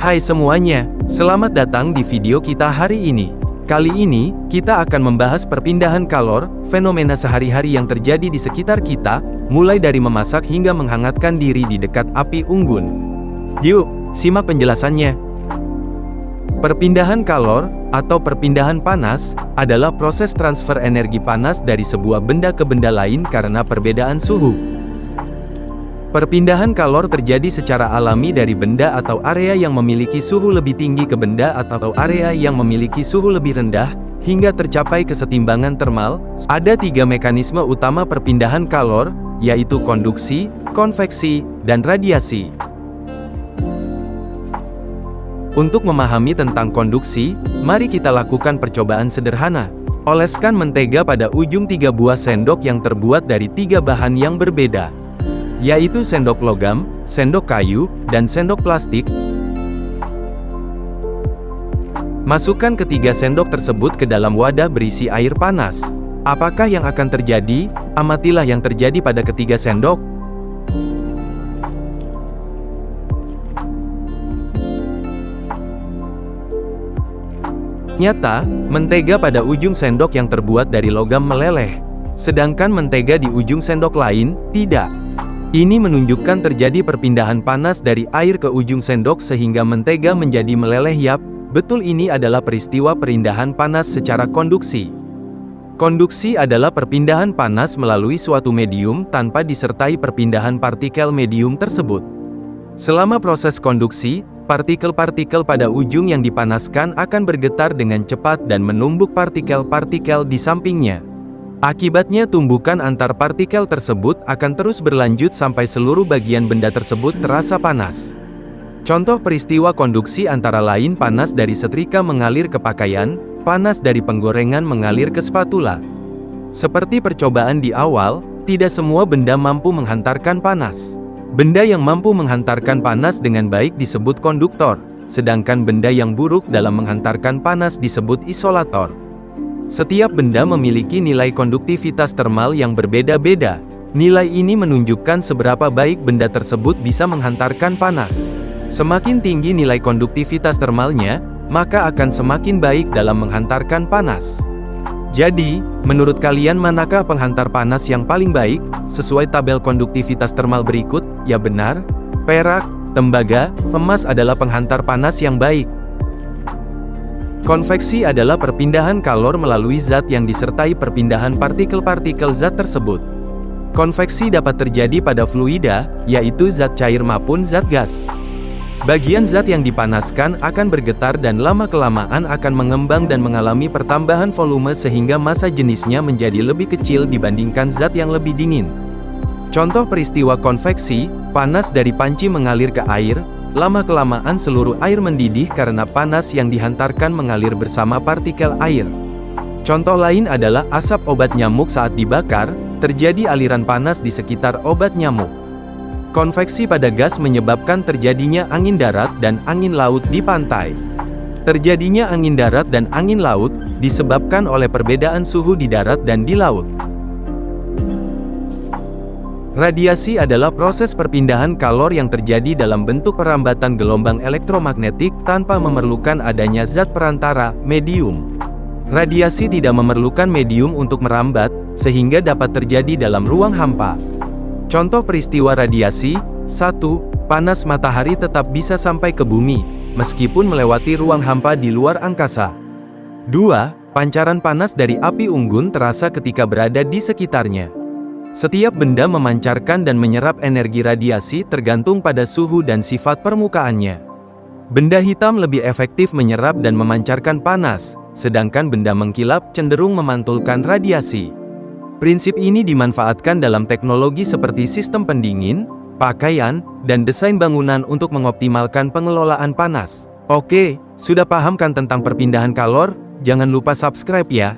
Hai semuanya, selamat datang di video kita hari ini. Kali ini, kita akan membahas perpindahan kalor, fenomena sehari-hari yang terjadi di sekitar kita, mulai dari memasak hingga menghangatkan diri di dekat api unggun. Yuk, simak penjelasannya. Perpindahan kalor, atau perpindahan panas, adalah proses transfer energi panas dari sebuah benda ke benda lain karena perbedaan suhu. Perpindahan kalor terjadi secara alami dari benda atau area yang memiliki suhu lebih tinggi ke benda atau area yang memiliki suhu lebih rendah, hingga tercapai kesetimbangan termal. Ada 3 mekanisme utama perpindahan kalor, yaitu konduksi, konveksi, dan radiasi. Untuk memahami tentang konduksi, mari kita lakukan percobaan sederhana. Oleskan mentega pada ujung 3 buah sendok yang terbuat dari 3 bahan yang berbeda, yaitu sendok logam, sendok kayu, dan sendok plastik. Masukkan ketiga sendok tersebut ke dalam wadah berisi air panas. Apakah yang akan terjadi? Amatilah yang terjadi pada ketiga sendok. Nyata, mentega pada ujung sendok yang terbuat dari logam meleleh, sedangkan mentega di ujung sendok lain, tidak. Ini menunjukkan terjadi perpindahan panas dari air ke ujung sendok sehingga mentega menjadi meleleh. Yap, betul, ini adalah peristiwa perpindahan panas secara konduksi. Konduksi adalah perpindahan panas melalui suatu medium tanpa disertai perpindahan partikel medium tersebut. Selama proses konduksi, partikel-partikel pada ujung yang dipanaskan akan bergetar dengan cepat dan menumbuk partikel-partikel di sampingnya. Akibatnya tumbukan antar partikel tersebut akan terus berlanjut sampai seluruh bagian benda tersebut terasa panas. Contoh peristiwa konduksi antara lain panas dari setrika mengalir ke pakaian, panas dari penggorengan mengalir ke spatula. Seperti percobaan di awal, tidak semua benda mampu menghantarkan panas. Benda yang mampu menghantarkan panas dengan baik disebut konduktor, sedangkan benda yang buruk dalam menghantarkan panas disebut isolator. Setiap benda memiliki nilai konduktivitas termal yang berbeda-beda. Nilai ini menunjukkan seberapa baik benda tersebut bisa menghantarkan panas. Semakin tinggi nilai konduktivitas termalnya, maka akan semakin baik dalam menghantarkan panas. Jadi, menurut kalian manakah penghantar panas yang paling baik? Sesuai tabel konduktivitas termal berikut, ya benar, perak, tembaga, emas adalah penghantar panas yang baik. Konveksi adalah perpindahan kalor melalui zat yang disertai perpindahan partikel-partikel zat tersebut. Konveksi dapat terjadi pada fluida, yaitu zat cair maupun zat gas. Bagian zat yang dipanaskan akan bergetar dan lama-kelamaan akan mengembang dan mengalami pertambahan volume sehingga massa jenisnya menjadi lebih kecil dibandingkan zat yang lebih dingin. Contoh peristiwa konveksi, panas dari panci mengalir ke air. Lama-kelamaan seluruh air mendidih karena panas yang dihantarkan mengalir bersama partikel air. Contoh lain adalah asap obat nyamuk saat dibakar, terjadi aliran panas di sekitar obat nyamuk. Konveksi pada gas menyebabkan terjadinya angin darat dan angin laut di pantai. Terjadinya angin darat dan angin laut disebabkan oleh perbedaan suhu di darat dan di laut. Radiasi adalah proses perpindahan kalor yang terjadi dalam bentuk perambatan gelombang elektromagnetik tanpa memerlukan adanya zat perantara, medium. Radiasi tidak memerlukan medium untuk merambat, sehingga dapat terjadi dalam ruang hampa. Contoh peristiwa radiasi: 1. Panas matahari tetap bisa sampai ke bumi, meskipun melewati ruang hampa di luar angkasa. 2. Pancaran panas dari api unggun terasa ketika berada di sekitarnya. Setiap benda memancarkan dan menyerap energi radiasi tergantung pada suhu dan sifat permukaannya. Benda hitam lebih efektif menyerap dan memancarkan panas, sedangkan benda mengkilap cenderung memantulkan radiasi. Prinsip ini dimanfaatkan dalam teknologi seperti sistem pendingin, pakaian, dan desain bangunan untuk mengoptimalkan pengelolaan panas. Oke, sudah paham kan tentang perpindahan kalor? Jangan lupa subscribe ya.